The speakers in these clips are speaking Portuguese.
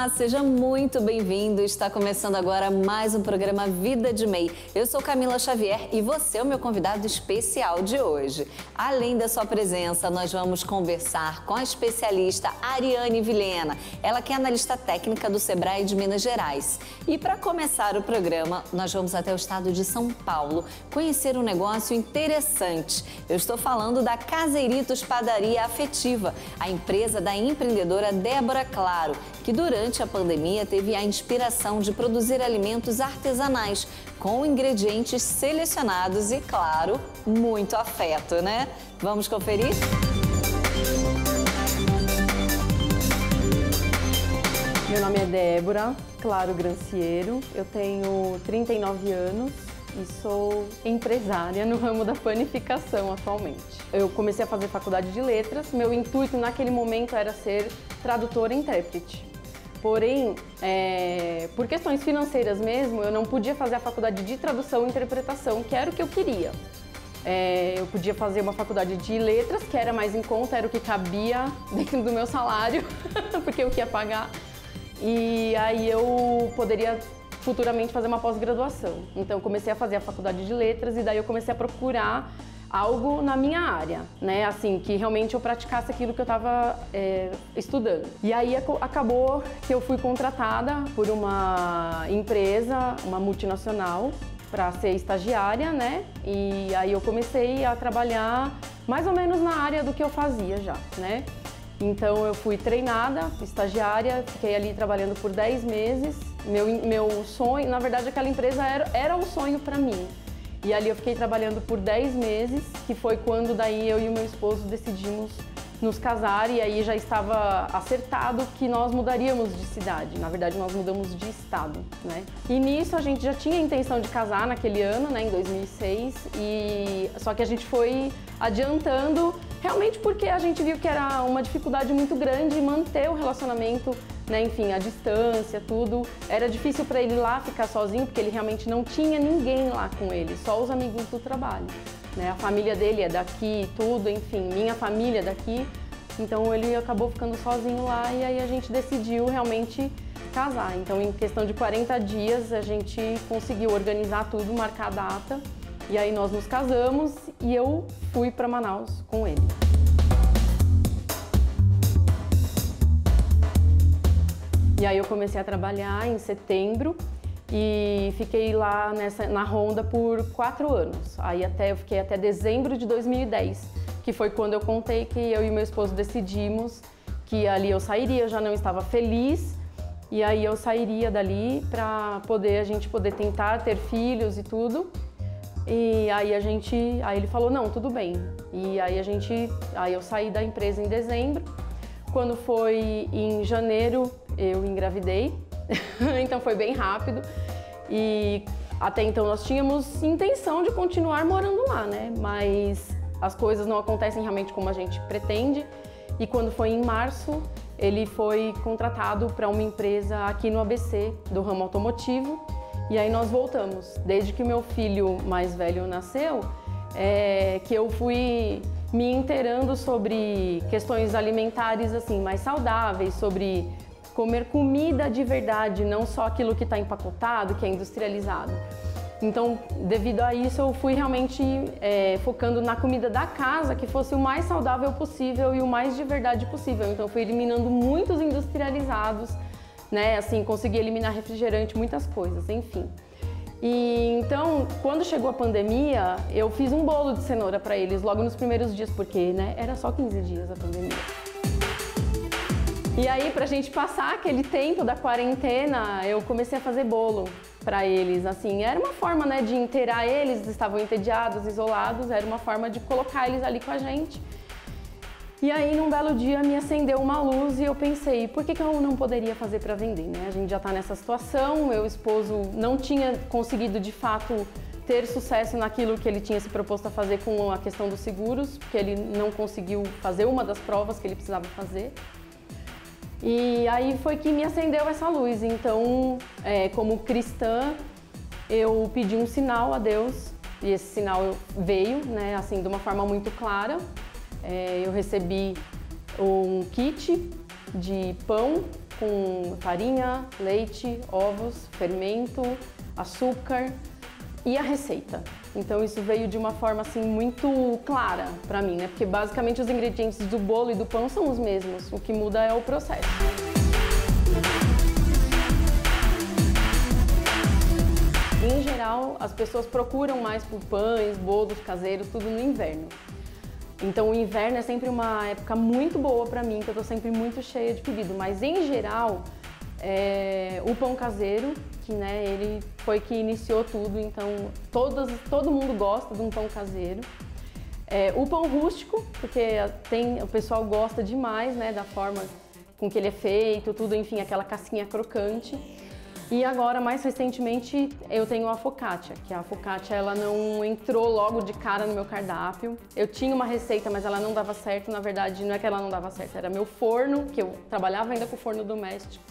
Olá, seja muito bem-vindo. Está começando agora mais um programa Vida de MEI. Eu sou Camila Xavier e você é o meu convidado especial de hoje. Além da sua presença, nós vamos conversar com a especialista Ariane Vilhena, ela que é analista técnica do Sebrae de Minas Gerais. E para começar o programa, nós vamos até o estado de São Paulo conhecer um negócio interessante. Eu estou falando da Caseiritos Padaria Afetiva, a empresa da empreendedora Débora Claro, que durante a pandemia teve a inspiração de produzir alimentos artesanais com ingredientes selecionados e, claro, muito afeto, né? Vamos conferir? Meu nome é Débora Claro Granciero, eu tenho 39 anos e sou empresária no ramo da panificação atualmente. Eu comecei a fazer faculdade de letras, meu intuito naquele momento era ser tradutora e intérprete. Porém, por questões financeiras mesmo, eu não podia fazer a faculdade de tradução e interpretação, que era o que eu queria. Eu podia fazer uma faculdade de letras, que era mais em conta, era o que cabia dentro do meu salário, porque eu ia pagar. E aí eu poderia futuramente fazer uma pós-graduação. Então eu comecei a fazer a faculdade de letras e daí eu comecei a procurar algo na minha área, né, assim, que realmente eu praticasse aquilo que eu estava estudando. E aí acabou que eu fui contratada por uma empresa, uma multinacional, para ser estagiária, né, e aí eu comecei a trabalhar mais ou menos na área do que eu fazia já, né. Então eu fui treinada, estagiária, fiquei ali trabalhando por 10 meses. Meu sonho, na verdade aquela empresa era um sonho para mim. E ali eu fiquei trabalhando por 10 meses, que foi quando daí eu e o meu esposo decidimos nos casar e aí já estava acertado que nós mudaríamos de cidade. Na verdade, nós mudamos de estado, né? E nisso a gente já tinha a intenção de casar naquele ano, né, em 2006, só que a gente foi adiantando realmente porque a gente viu que era uma dificuldade muito grande manter o relacionamento, né, enfim, a distância, tudo. Era difícil para ele lá ficar sozinho, porque ele realmente não tinha ninguém lá com ele, só os amigos do trabalho, né? A família dele é daqui, tudo, enfim, minha família é daqui. Então ele acabou ficando sozinho lá e aí a gente decidiu realmente casar. Então em questão de 40 dias a gente conseguiu organizar tudo, marcar a data. E aí nós nos casamos e eu fui para Manaus com ele. E aí eu comecei a trabalhar em setembro e fiquei lá na Honda por 4 anos. Aí eu fiquei até dezembro de 2010, que foi quando eu contei que eu e meu esposo decidimos que ali eu sairia, eu já não estava feliz, e aí eu sairia dali para a gente poder tentar ter filhos e tudo. E aí ele falou, não, tudo bem. E aí eu saí da empresa em dezembro. Quando foi em janeiro, eu engravidei, então foi bem rápido. E até então nós tínhamos intenção de continuar morando lá, né? Mas as coisas não acontecem realmente como a gente pretende. E quando foi em março, ele foi contratado para uma empresa aqui no ABC, do ramo automotivo. E aí nós voltamos. Desde que meu filho mais velho nasceu, que eu fui me inteirando sobre questões alimentares assim mais saudáveis, sobre comer comida de verdade, não só aquilo que está empacotado, que é industrializado. Então, devido a isso, eu fui realmente focando na comida da casa, que fosse o mais saudável possível e o mais de verdade possível. Então, eu fui eliminando muitos industrializados, né? Assim, consegui eliminar refrigerante, muitas coisas, enfim. E então, quando chegou a pandemia, eu fiz um bolo de cenoura para eles logo nos primeiros dias, porque, né, era só 15 dias a pandemia. E aí, pra gente passar aquele tempo da quarentena, eu comecei a fazer bolo para eles, assim. Era uma forma, né, de inteirar eles, estavam entediados, isolados, era uma forma de colocar eles ali com a gente. E aí, num belo dia, me acendeu uma luz e eu pensei, por que eu não poderia fazer para vender, né? A gente já está nessa situação, meu esposo não tinha conseguido, de fato, ter sucesso naquilo que ele tinha se proposto a fazer com a questão dos seguros, porque ele não conseguiu fazer uma das provas que ele precisava fazer. E aí foi que me acendeu essa luz. Então, como cristã, eu pedi um sinal a Deus e esse sinal veio, né, assim, de uma forma muito clara. Eu recebi um kit de pão com farinha, leite, ovos, fermento, açúcar e a receita. Então isso veio de uma forma assim muito clara para mim, né? Porque basicamente os ingredientes do bolo e do pão são os mesmos, o que muda é o processo. Em geral, as pessoas procuram mais por pães, bolos caseiros, tudo no inverno. Então o inverno é sempre uma época muito boa para mim, que eu tô sempre muito cheia de pedido. Mas em geral, o pão caseiro, que né, ele foi que iniciou tudo, então todo mundo gosta de um pão caseiro. O pão rústico, porque o pessoal gosta demais, né, da forma com que ele é feito, tudo, enfim, aquela casquinha crocante. E agora, mais recentemente, eu tenho a focaccia, que a focaccia ela não entrou logo de cara no meu cardápio. Eu tinha uma receita, mas ela não dava certo. Na verdade, não é que ela não dava certo, era meu forno, que eu trabalhava ainda com forno doméstico.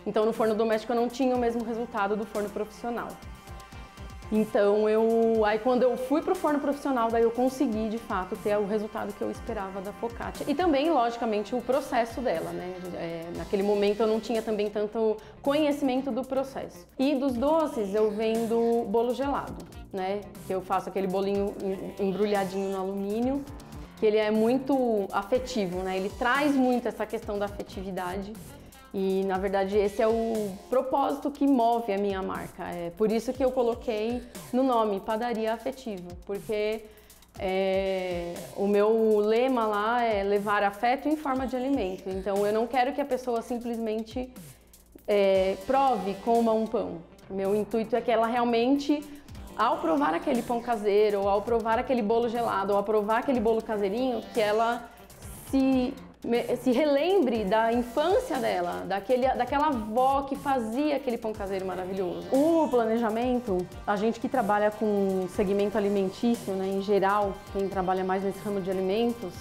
Então, no forno doméstico eu não tinha o mesmo resultado do forno profissional. Então, aí quando eu fui para o forno profissional, daí eu consegui, de fato, ter o resultado que eu esperava da focaccia. E também, logicamente, o processo dela, né? Naquele momento eu não tinha também tanto conhecimento do processo. E dos doces eu vendo bolo gelado, né? Que eu faço aquele bolinho embrulhadinho no alumínio, que ele é muito afetivo, né? Ele traz muito essa questão da afetividade. E, na verdade, esse é o propósito que move a minha marca. É por isso que eu coloquei no nome Padaria Afetiva, porque o meu lema lá é levar afeto em forma de alimento. Então, eu não quero que a pessoa simplesmente prove, coma um pão. Meu intuito é que ela realmente, ao provar aquele pão caseiro, ou ao provar aquele bolo gelado, ou ao provar aquele bolo caseirinho, que ela se relembre da infância dela, daquela avó que fazia aquele pão caseiro maravilhoso. O planejamento, a gente que trabalha com segmento alimentício, né, em geral, quem trabalha mais nesse ramo de alimentos,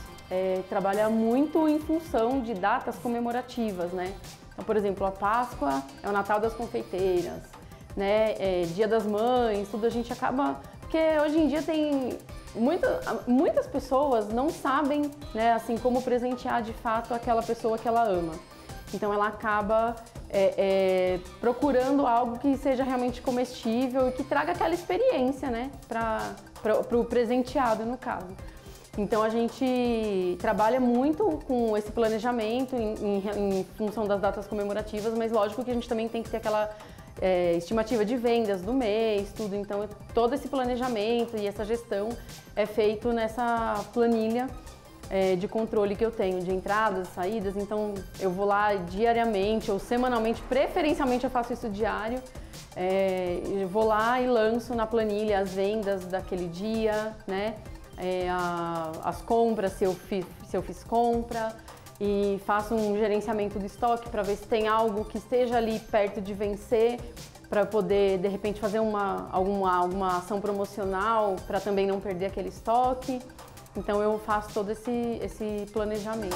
trabalha muito em função de datas comemorativas, né? Então, por exemplo, a Páscoa é o Natal das confeiteiras, né? Dia das Mães, tudo a gente acaba... Porque hoje em dia tem... Muitas pessoas não sabem, né, assim, como presentear de fato aquela pessoa que ela ama. Então ela acaba procurando algo que seja realmente comestível e que traga aquela experiência, né, para o presenteado, no caso. Então a gente trabalha muito com esse planejamento em função das datas comemorativas, mas lógico que a gente também tem que ter aquela estimativa de vendas do mês, tudo. Então todo esse planejamento e essa gestão é feito nessa planilha de controle que eu tenho de entradas, saídas. Então eu vou lá diariamente ou semanalmente, preferencialmente eu faço isso diário. Eu vou lá e lanço na planilha as vendas daquele dia, né? As compras, se eu fiz compra, e faço um gerenciamento do estoque para ver se tem algo que esteja ali perto de vencer, para poder de repente fazer alguma ação promocional para também não perder aquele estoque. Então eu faço todo esse planejamento.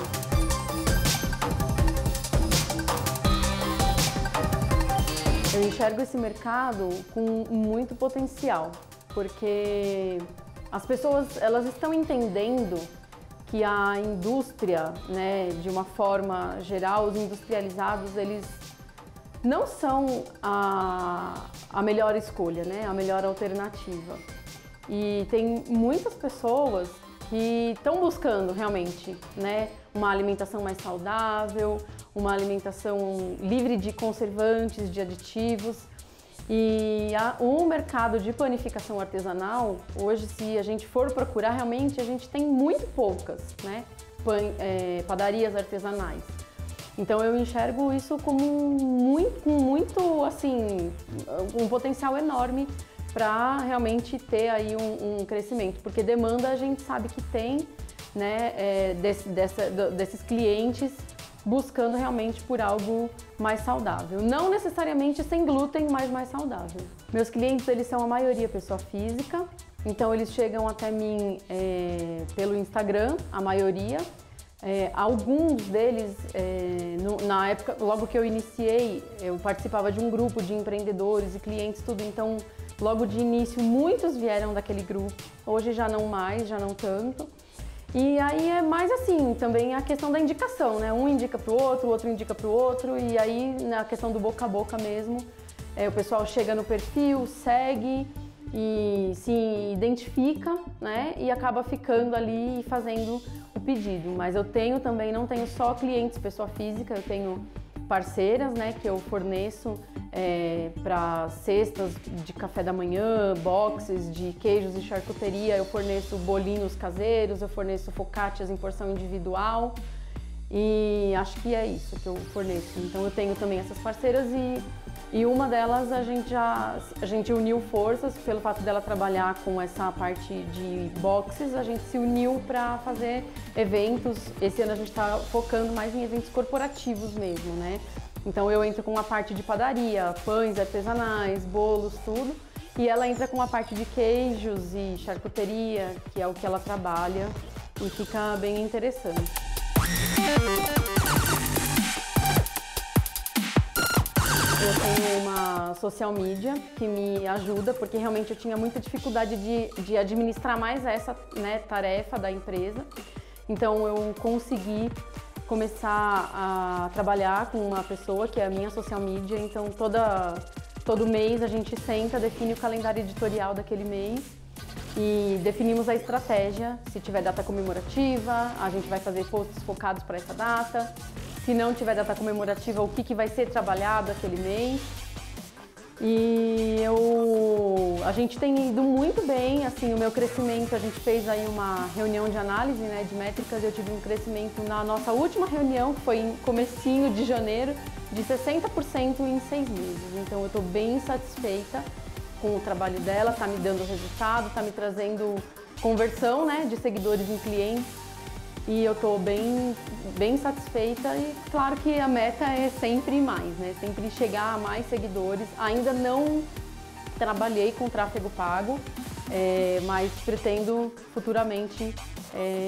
Eu enxergo esse mercado com muito potencial, porque as pessoas elas estão entendendo que a indústria, né, de uma forma geral, os industrializados, eles não são a melhor escolha, né, a melhor alternativa. E tem muitas pessoas que estão buscando realmente, né, uma alimentação mais saudável, uma alimentação livre de conservantes, de aditivos. E o mercado de panificação artesanal, hoje, se a gente for procurar, realmente a gente tem muito poucas, né, padarias artesanais. Então eu enxergo isso como muito assim, um potencial enorme para realmente ter aí um crescimento, porque demanda a gente sabe que tem, né, desses clientes buscando realmente por algo mais saudável. Não necessariamente sem glúten, mas mais saudável. Meus clientes, eles são a maioria pessoa física, então eles chegam até mim pelo Instagram, a maioria. Alguns deles, na época, logo que eu iniciei, eu participava de um grupo de empreendedores e clientes, tudo, então logo de início muitos vieram daquele grupo, hoje já não mais, já não tanto. E aí é mais assim, também a questão da indicação, né? Um indica para o outro indica para o outro, e aí na questão do boca a boca mesmo, o pessoal chega no perfil, segue e se identifica, né? E acaba ficando ali e fazendo o pedido. Mas eu tenho também, não tenho só clientes pessoa física, eu tenho parceiras, né? Que eu forneço para cestas de café da manhã, boxes de queijos e charcuteria, eu forneço bolinhos caseiros, eu forneço focaccias em porção individual e acho que é isso que eu forneço. Então eu tenho também essas parceiras e uma delas a gente uniu forças pelo fato dela trabalhar com essa parte de boxes, a gente se uniu para fazer eventos. Esse ano a gente está focando mais em eventos corporativos mesmo, né? Então eu entro com a parte de padaria, pães artesanais, bolos, tudo. E ela entra com a parte de queijos e charcuteria, que é o que ela trabalha, e fica bem interessante. Eu tenho uma social media que me ajuda, porque realmente eu tinha muita dificuldade de administrar mais essa, né, tarefa da empresa. Então eu consegui começar a trabalhar com uma pessoa que é a minha social media, então todo mês a gente senta, define o calendário editorial daquele mês e definimos a estratégia. Se tiver data comemorativa, a gente vai fazer posts focados para essa data. Se não tiver data comemorativa, o que vai ser trabalhado aquele mês. E a gente tem ido muito bem, assim, o meu crescimento, a gente fez aí uma reunião de análise, né, de métricas, eu tive um crescimento na nossa última reunião, que foi em comecinho de janeiro, de 60% em 6 meses. Então eu estou bem satisfeita com o trabalho dela, está me dando resultado, está me trazendo conversão, né, de seguidores em clientes. E eu estou bem satisfeita e claro que a meta é sempre mais, né? Sempre chegar a mais seguidores. Ainda não trabalhei com tráfego pago, mas pretendo futuramente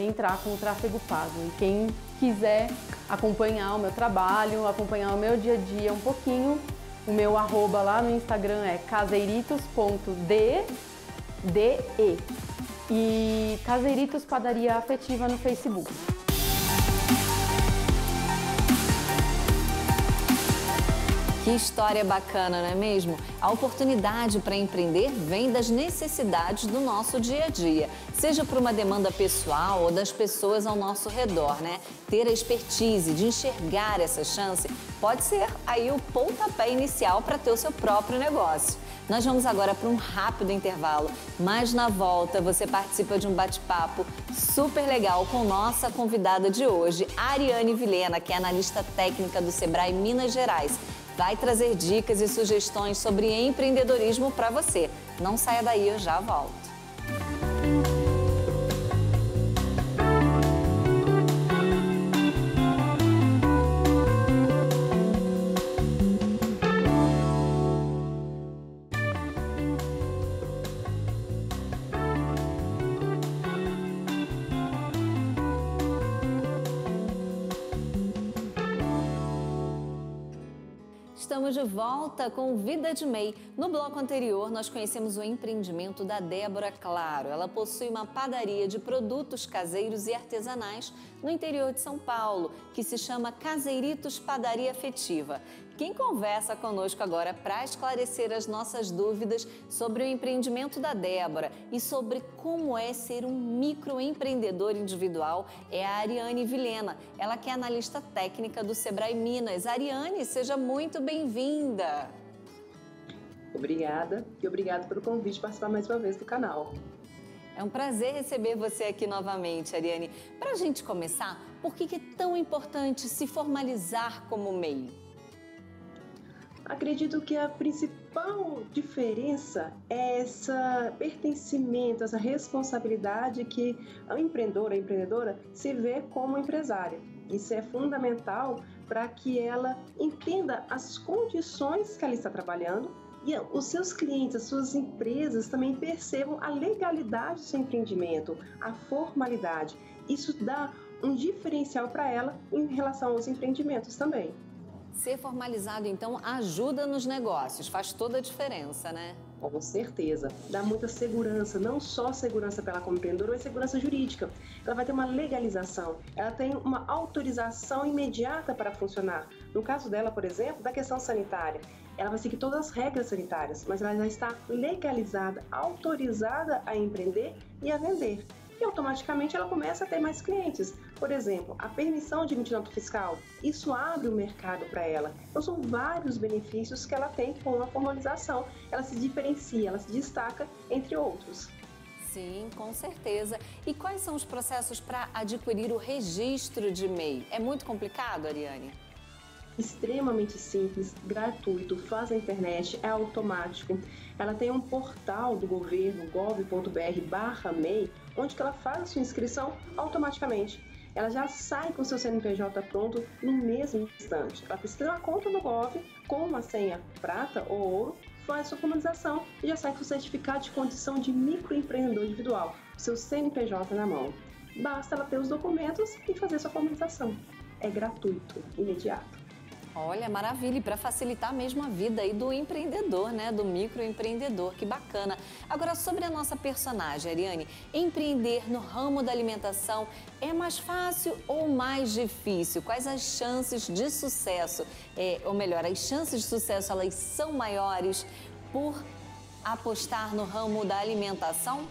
entrar com o tráfego pago. E quem quiser acompanhar o meu trabalho, acompanhar o meu dia a dia um pouquinho, o meu arroba lá no Instagram é caseiritos.de e Caseiritos Padaria Afetiva no Facebook. Que história bacana, não é mesmo? A oportunidade para empreender vem das necessidades do nosso dia a dia, seja por uma demanda pessoal ou das pessoas ao nosso redor, né? Ter a expertise de enxergar essa chance pode ser aí o pontapé inicial para ter o seu próprio negócio. Nós vamos agora para um rápido intervalo, mas na volta você participa de um bate-papo super legal com nossa convidada de hoje, Ariane Vilhena, que é analista técnica do Sebrae Minas Gerais. Vai trazer dicas e sugestões sobre empreendedorismo para você. Não saia daí, eu já volto. Estamos de volta com Vida de MEI. No bloco anterior, nós conhecemos o empreendimento da Débora Claro. Ela possui uma padaria de produtos caseiros e artesanais no interior de São Paulo, que se chama Caseiritos Padaria Afetiva. Quem conversa conosco agora para esclarecer as nossas dúvidas sobre o empreendimento da Débora e sobre como é ser um microempreendedor individual é a Ariane Vilhena. Ela que é analista técnica do Sebrae Minas. Ariane, seja muito bem-vinda. Obrigada e obrigado pelo convite de participar mais uma vez do canal. É um prazer receber você aqui novamente, Ariane. Para a gente começar, por que é tão importante se formalizar como MEI? Acredito que a principal diferença é esse pertencimento, essa responsabilidade que a empreendedora, a empreendedora se vê como empresária. Isso é fundamental para que ela entenda as condições que ela está trabalhando e os seus clientes, as suas empresas também percebam a legalidade do seu empreendimento, a formalidade. Isso dá um diferencial para ela em relação aos empreendimentos também. Ser formalizado, então, ajuda nos negócios, faz toda a diferença, né? Com certeza. Dá muita segurança, não só segurança para ela como empreendedora, mas segurança jurídica. Ela vai ter uma legalização, ela tem uma autorização imediata para funcionar. No caso dela, por exemplo, da questão sanitária, ela vai seguir todas as regras sanitárias, mas ela já está legalizada, autorizada a empreender e a vender. E automaticamente ela começa a ter mais clientes. Por exemplo, a permissão de emitir nota fiscal, isso abre o mercado para ela. Então são vários benefícios que ela tem com a formalização. Ela se diferencia, ela se destaca, entre outros. Sim, com certeza. E quais são os processos para adquirir o registro de MEI? É muito complicado, Ariane? Extremamente simples, gratuito, faz na internet, é automático. Ela tem um portal do governo, gov.br/MEI, onde que ela faz a sua inscrição automaticamente. Ela já sai com o seu CNPJ pronto no mesmo instante. Ela precisa ter uma conta no Gov com uma senha prata ou ouro, faz a sua formalização e já sai com o certificado de condição de microempreendedor individual, seu CNPJ na mão. Basta ela ter os documentos e fazer a sua formalização. É gratuito, imediato. Olha, maravilha, e para facilitar mesmo a vida aí do empreendedor, né, do microempreendedor, que bacana. Agora, sobre a nossa personagem, Ariane, empreender no ramo da alimentação é mais fácil ou mais difícil? Quais as chances de sucesso? Ou melhor, as chances de sucesso, elas são maiores por apostar no ramo da alimentação?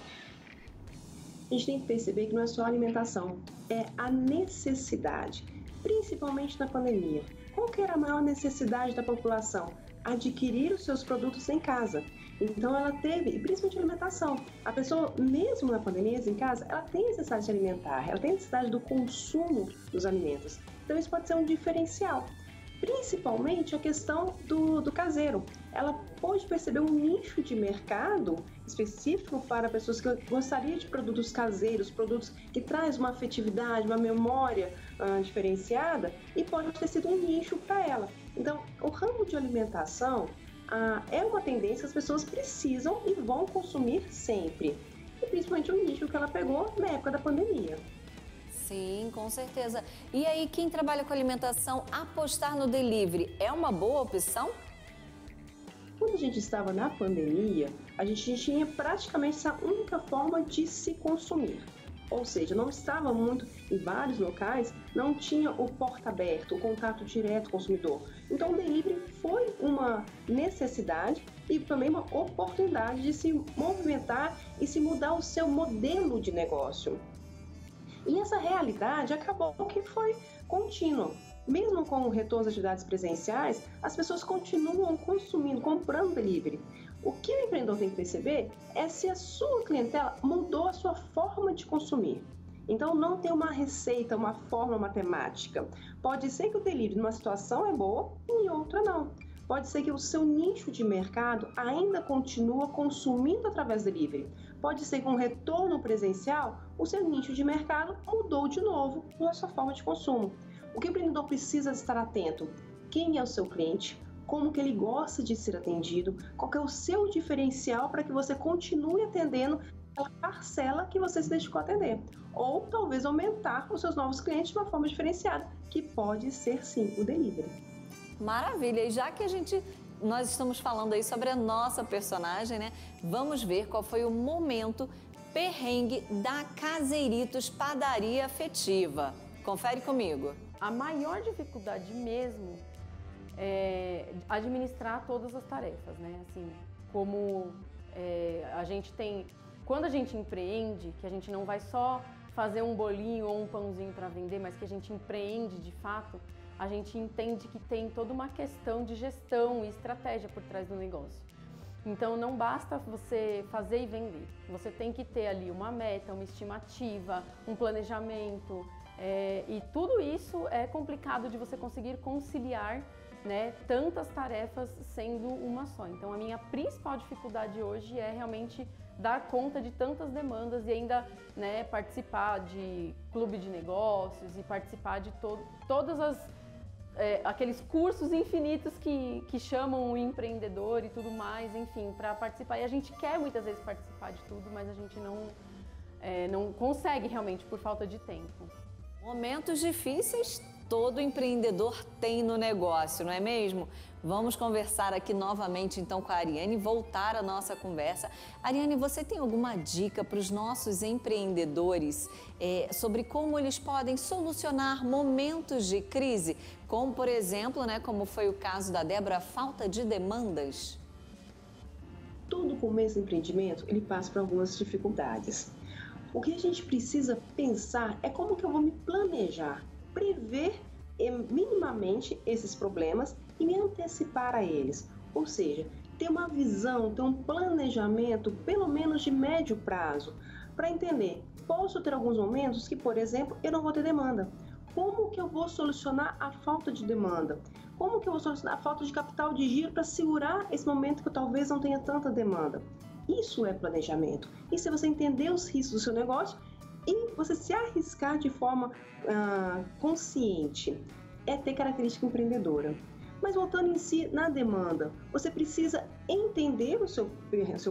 A gente tem que perceber que não é só a alimentação, é a necessidade, principalmente na pandemia. Qual que era a maior necessidade da população? Adquirir os seus produtos em casa. Então ela teve, e principalmente a alimentação. A pessoa, mesmo na pandemia, em casa, ela tem necessidade de alimentar, ela tem necessidade do consumo dos alimentos. Então isso pode ser um diferencial. Principalmente a questão do caseiro. Ela pode perceber um nicho de mercado específico para pessoas que gostariam de produtos caseiros, produtos que trazem uma afetividade, uma memória diferenciada, e pode ter sido um nicho para ela. Então, o ramo de alimentação é uma tendência que as pessoas precisam e vão consumir sempre. E principalmente o nicho que ela pegou na época da pandemia. Sim, com certeza. E aí, quem trabalha com alimentação, apostar no delivery é uma boa opção? Quando a gente estava na pandemia, a gente tinha praticamente essa única forma de se consumir. Ou seja, não estava muito, em vários locais, não tinha o porta aberto, o contato direto com o consumidor. Então o delivery foi uma necessidade e também uma oportunidade de se movimentar e se mudar o seu modelo de negócio. E essa realidade acabou que foi contínua. Mesmo com o retorno às atividades presenciais, as pessoas continuam consumindo, comprando delivery. O que o empreendedor tem que perceber é se a sua clientela mudou a sua forma de consumir. Então não tem uma receita, uma fórmula matemática. Pode ser que o delivery numa situação é boa e em outra não. Pode ser que o seu nicho de mercado ainda continua consumindo através do delivery. Pode ser que com o retorno presencial, o seu nicho de mercado mudou de novo na sua forma de consumo. O que o empreendedor precisa estar atento? Quem é o seu cliente? Como que ele gosta de ser atendido? Qual que é o seu diferencial para que você continue atendendo aquela parcela que você se dedicou a atender? Ou talvez aumentar os seus novos clientes de uma forma diferenciada, que pode ser sim o delivery. Maravilha! E já que nós estamos falando aí sobre a nossa personagem, né? Vamos ver qual foi o momento perrengue da Caseiritos Padaria Afetiva. Confere comigo. A maior dificuldade mesmo é administrar todas as tarefas, né? Assim, como a gente tem... Quando a gente empreende, que a gente não vai só fazer um bolinho ou um pãozinho para vender, mas que a gente empreende de fato, a gente entende que tem toda uma questão de gestão e estratégia por trás do negócio. Então não basta você fazer e vender, você tem que ter ali uma meta, uma estimativa, um planejamento, e tudo isso é complicado de você conseguir conciliar, né, tantas tarefas sendo uma só. Então a minha principal dificuldade hoje é realmente dar conta de tantas demandas e ainda, né, participar de clube de negócios e participar de todas aqueles cursos infinitos que chamam o empreendedor e tudo mais, enfim, para participar. E a gente quer muitas vezes participar de tudo, mas a gente não consegue realmente por falta de tempo. Momentos difíceis todo empreendedor tem no negócio, não é mesmo? Vamos conversar aqui novamente então com a Ariane, voltar a nossa conversa. Ariane, você tem alguma dica para os nossos empreendedores sobre como eles podem solucionar momentos de crise, como por exemplo, né, como foi o caso da Débora, falta de demandas? Todo começo de empreendimento, ele passa por algumas dificuldades. O que a gente precisa pensar é como que eu vou me planejar, prever minimamente esses problemas e me antecipar a eles. Ou seja, ter uma visão, ter um planejamento, pelo menos de médio prazo, para entender, posso ter alguns momentos que, por exemplo, eu não vou ter demanda. Como que eu vou solucionar a falta de demanda? Como que eu vou solucionar a falta de capital de giro para segurar esse momento que eu talvez não tenha tanta demanda? Isso é planejamento. Isso é você entender os riscos do seu negócio e você se arriscar de forma consciente. É ter característica empreendedora. Mas voltando em si na demanda, você precisa entender o seu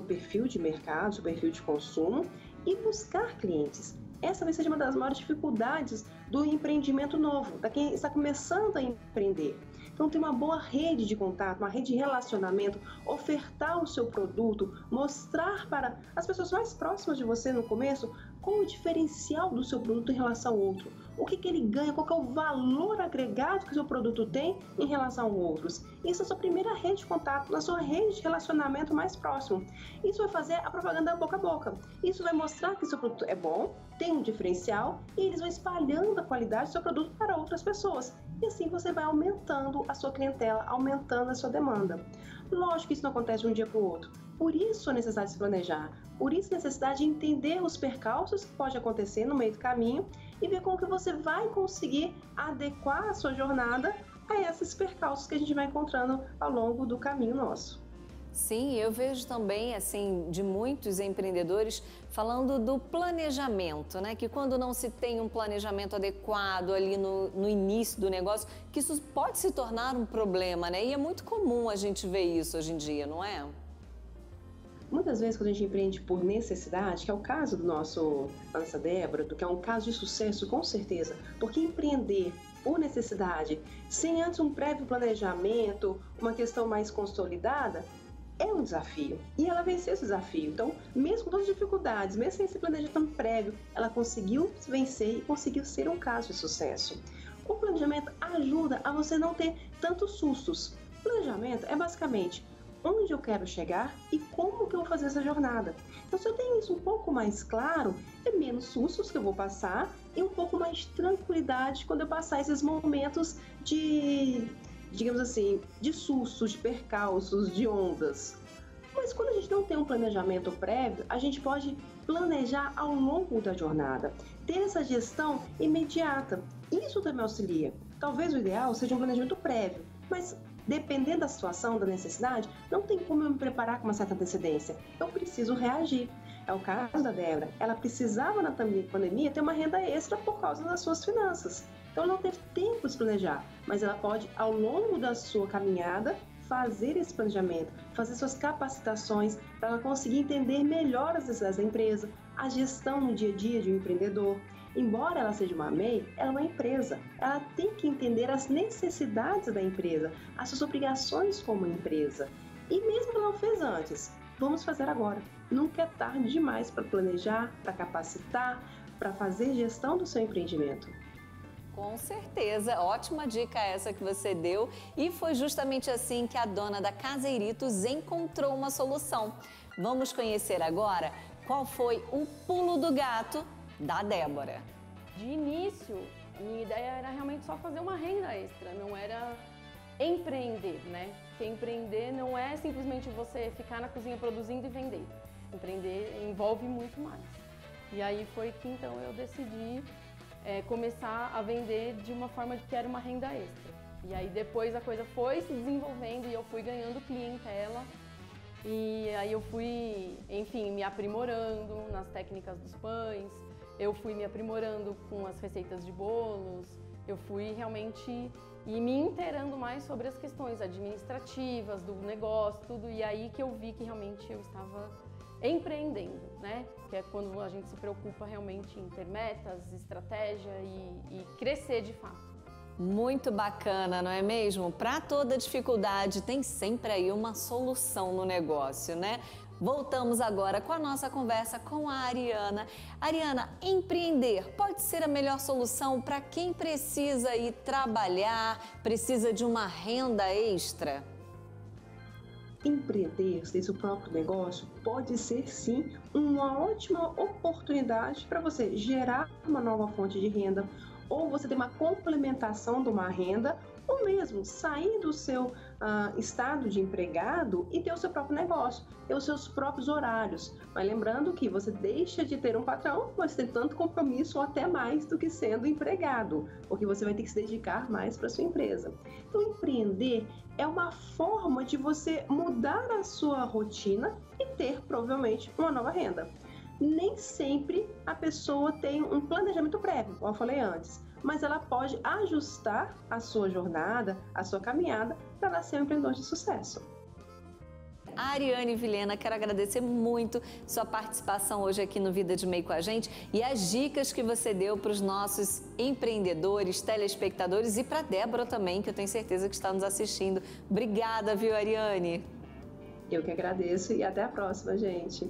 perfil de mercado, seu perfil de consumo e buscar clientes. Essa vai ser uma das maiores dificuldades do empreendimento novo, da quem está começando a empreender. Então, ter uma boa rede de contato, uma rede de relacionamento, ofertar o seu produto, mostrar para as pessoas mais próximas de você no começo qual o diferencial do seu produto em relação ao outro. O que ele ganha, qual que é o valor agregado que o seu produto tem em relação a outros. Isso é a sua primeira rede de contato, na sua rede de relacionamento mais próximo. Isso vai fazer a propaganda boca a boca. Isso vai mostrar que o seu produto é bom, tem um diferencial e eles vão espalhando a qualidade do seu produto para outras pessoas. E assim você vai aumentando a sua clientela, aumentando a sua demanda. Lógico que isso não acontece de um dia para o outro. Por isso a necessidade de se planejar, por isso a necessidade de entender os percalços que pode acontecer no meio do caminho e ver como que você vai conseguir adequar a sua jornada a esses percalços que a gente vai encontrando ao longo do caminho nosso. Sim, eu vejo também, assim, de muitos empreendedores falando do planejamento, né? Que quando não se tem um planejamento adequado ali no início do negócio, que isso pode se tornar um problema, né? E é muito comum a gente ver isso hoje em dia, não é? Muitas vezes, quando a gente empreende por necessidade, que é o caso da nossa Débora, que é um caso de sucesso, com certeza, porque empreender por necessidade, sem antes um prévio planejamento, uma questão mais consolidada, é um desafio. E ela venceu esse desafio. Então, mesmo com todas as dificuldades, mesmo sem esse planejamento prévio, ela conseguiu vencer e conseguiu ser um caso de sucesso. O planejamento ajuda a você não ter tantos sustos. O planejamento é basicamente onde eu quero chegar e como que eu vou fazer essa jornada. Então, se eu tenho isso um pouco mais claro, é menos sustos que eu vou passar e um pouco mais de tranquilidade quando eu passar esses momentos de, digamos assim, de sustos, de percalços, de ondas. Mas quando a gente não tem um planejamento prévio, a gente pode planejar ao longo da jornada, ter essa gestão imediata. Isso também auxilia. Talvez o ideal seja um planejamento prévio, mas dependendo da situação, da necessidade, não tem como eu me preparar com uma certa antecedência. Eu preciso reagir. É o caso da Débora. Ela precisava, na pandemia, ter uma renda extra por causa das suas finanças. Então, ela não teve tempo de se planejar, mas ela pode, ao longo da sua caminhada, fazer esse planejamento, fazer suas capacitações para ela conseguir entender melhor as necessidades da empresa, a gestão no dia a dia de um empreendedor. Embora ela seja uma MEI, ela é uma empresa. Ela tem que entender as necessidades da empresa, as suas obrigações como empresa. E mesmo que ela não fez antes, vamos fazer agora. Nunca é tarde demais para planejar, para capacitar, para fazer gestão do seu empreendimento. Com certeza, ótima dica essa que você deu. E foi justamente assim que a dona da Caseiritos encontrou uma solução. Vamos conhecer agora qual foi o pulo do gato da Débora. De início, a minha ideia era realmente só fazer uma renda extra, não era empreender, né? Porque empreender não é simplesmente você ficar na cozinha produzindo e vender. Empreender envolve muito mais. E aí foi que então eu decidi começar a vender de uma forma que era uma renda extra. E aí depois a coisa foi se desenvolvendo e eu fui ganhando clientela. E aí eu fui, enfim, me aprimorando nas técnicas dos pães, eu fui me aprimorando com as receitas de bolos, eu fui realmente me inteirando mais sobre as questões administrativas do negócio, tudo, e aí que eu vi que realmente eu estava empreendendo, né? Que é quando a gente se preocupa realmente em ter metas, estratégia e crescer de fato. Muito bacana, não é mesmo? Para toda dificuldade tem sempre aí uma solução no negócio, né? Voltamos agora com a nossa conversa com a Ariana. Ariana, empreender pode ser a melhor solução para quem precisa ir trabalhar, precisa de uma renda extra? Empreender, ter seu próprio negócio, pode ser sim uma ótima oportunidade para você gerar uma nova fonte de renda, ou você ter uma complementação de uma renda, ou mesmo sair do seu estado de empregado e ter o seu próprio negócio, ter os seus próprios horários. Mas lembrando que você deixa de ter um patrão, mas tem tanto compromisso ou até mais do que sendo empregado, porque você vai ter que se dedicar mais para a sua empresa. Então, empreender é uma forma de você mudar a sua rotina e ter, provavelmente, uma nova renda. Nem sempre a pessoa tem um planejamento prévio, como eu falei antes, mas ela pode ajustar a sua jornada, a sua caminhada, para ela ser um empreendedor de sucesso. Ariane Vilhena, quero agradecer muito sua participação hoje aqui no Vida de MEI com a gente e as dicas que você deu para os nossos empreendedores, telespectadores e para a Débora também, que eu tenho certeza que está nos assistindo. Obrigada, viu, Ariane? Eu que agradeço e até a próxima, gente.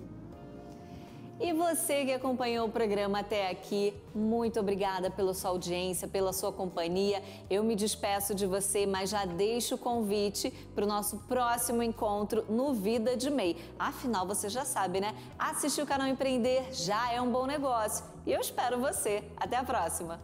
E você que acompanhou o programa até aqui, muito obrigada pela sua audiência, pela sua companhia. Eu me despeço de você, mas já deixo o convite para o nosso próximo encontro no Vida de MEI. Afinal, você já sabe, né? Assistir o canal Empreender já é um bom negócio. E eu espero você. Até a próxima!